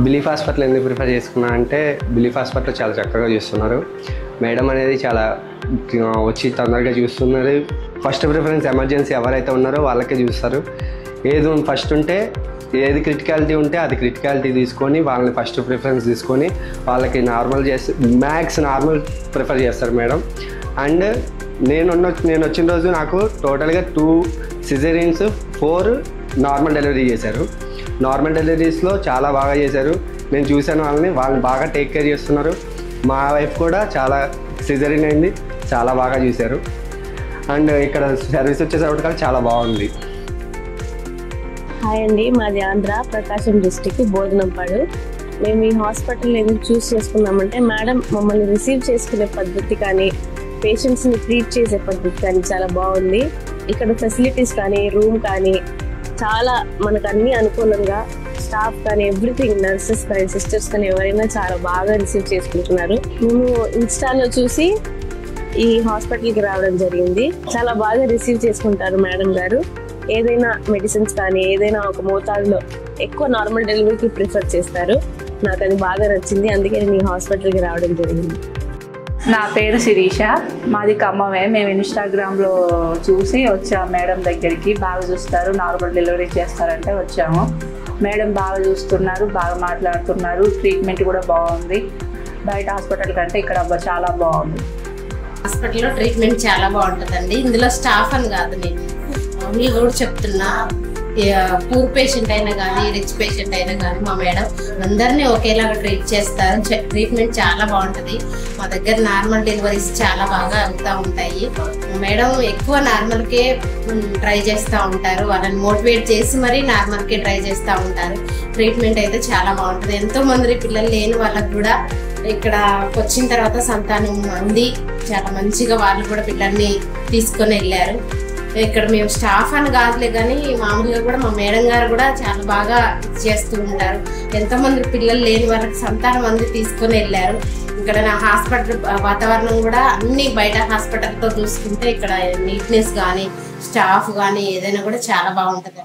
Belief hospital ఎందుకు prefer చేసుకున్నా అంటే బిలీఫ్ హాస్పిటల్ చాలా చక్కగా చూస్తున్నారు. మేడం అనేది చాలా వచ్చి తొందరగా చూస్తున్నారు. ఫస్ట్ ప్రిఫరెన్స్ ఎమర్జెన్సీ ఎవరైతే ఉన్నారో వాళ్ళకే చూస్తారు. ఏది ఫస్ట్ ఉంటే ఏది క్రిటికాలిటీ ఉంటే అది క్రిటికాలిటీ తీసుకొని వాళ్ళని ఫస్ట్ ప్రిఫరెన్స్ తీసుకొని వాళ్ళకి నార్మల్ చేసి మ్యాక్స్ నార్మల్ ప్రిఫర్ చేస్తారు మేడం. అండ్ నేను వచ్చిన రోజు నాకు టోటల్గా 2 సిజేరియన్స్ 4 నార్మల్ డెలివరీ చేశారు. నార్మల్ డెలివరీస్లో చాలా బాగా చేశారు. నేను చూశాను వాళ్ళని బాగా టేక్ కేర్ చేస్తున్నారు. మా వైఫ్ కూడా చాలా సిజేరియన్ అయింది, చాలా బాగా చూశారు. అండ్ ఇక్కడ సర్వీస్ వచ్చేసరికి చాలా బాగుంది. హాయ్ అండి, మాది ఆంధ్ర ప్రకాశం డిస్టిక్ బోధనంపాడు. మేము ఈ హాస్పిటల్ ఎందుకు చూస్ చేసుకున్నామంటే మేడం మమ్మల్ని రిసీవ్ చేసుకునే పద్ధతి కానీ పేషెంట్స్ని ట్రీట్ చేసే పద్ధతి కానీ చాలా బాగుంది. ఇక్కడ ఫెసిలిటీస్ కానీ రూమ్ కానీ చాలా మనకు అన్ని అనుకూలంగా, స్టాఫ్ కానీ ఎవ్రీథింగ్, నర్సెస్ కానీ సిస్టర్స్ కానీ ఎవరైనా చాలా బాగా రిసీవ్ చేసుకుంటున్నారు. మేము ఇన్స్టాలో చూసి ఈ హాస్పిటల్కి రావడం జరిగింది. చాలా బాగా రిసీవ్ చేసుకుంటారు మేడం గారు. ఏదైనా మెడిసిన్స్ కానీ ఏదైనా ఒక మోతాదులో ఎక్కువ నార్మల్ డెలివరీకి ప్రిఫర్ చేస్తారు. నాకు అది బాగా నచ్చింది, అందుకే నేను ఈ హాస్పిటల్కి రావడం జరిగింది. నా పేరు శిరీష, మాది ఖమ్మమే. మేము ఇన్స్టాగ్రామ్లో చూసి వచ్చాము మేడం దగ్గరికి. బాగా చూస్తారు, నార్మల్ డెలివరీ చేస్తారంటే వచ్చాము. మేడం బాగా చూస్తున్నారు, బాగా మాట్లాడుతున్నారు, ట్రీట్మెంట్ కూడా బాగుంది. బయట హాస్పిటల్ కంటే ఇక్కడ చాలా బాగుంది. హాస్పిటల్లో ట్రీట్మెంట్ చాలా బాగుంటుందండి. ఇందులో స్టాఫ్ అని కాదు, నేను ఓన్లీ కూడా చెప్తున్నా, పూర్ పేషెంట్ అయినా కానీ రిచ్ పేషెంట్ అయినా కానీ మా మేడం అందరినీ ఒకేలాగా ట్రీట్ చేస్తారు. ట్రీట్మెంట్ చాలా బాగుంటుంది. మా దగ్గర నార్మల్ డెలివరీస్ చాలా బాగా అవుతూ ఉంటాయి. మా మేడం ఎక్కువ నార్మల్కే ట్రై చేస్తూ ఉంటారు. వాళ్ళని మోటివేట్ చేసి మరీ నార్మల్కే ట్రై చేస్తూ ఉంటారు. ట్రీట్మెంట్ అయితే చాలా బాగుంటుంది. ఎంతోమంది పిల్లలు లేని వాళ్ళకు కూడా ఇక్కడ వచ్చిన తర్వాత సంతానం అంది చాలా మంచిగా వాళ్ళు కూడా పిల్లల్ని తీసుకొని వెళ్ళారు. ఇక్కడ మేము స్టాఫ్ అని కాదులే కానీ మామూలుగా కూడా మా మేడం గారు కూడా చాలా బాగా చేస్తూ ఉంటారు. ఎంతోమంది పిల్లలు లేని వాళ్ళకి సంతానం అంది తీసుకొని వెళ్ళారు. ఇక్కడ నా హాస్పిటల్ వాతావరణం కూడా అన్ని బయట హాస్పిటల్తో చూసుకుంటే ఇక్కడ నీట్నెస్ కానీ స్టాఫ్ కానీ ఏదైనా కూడా చాలా బాగుంటుంది.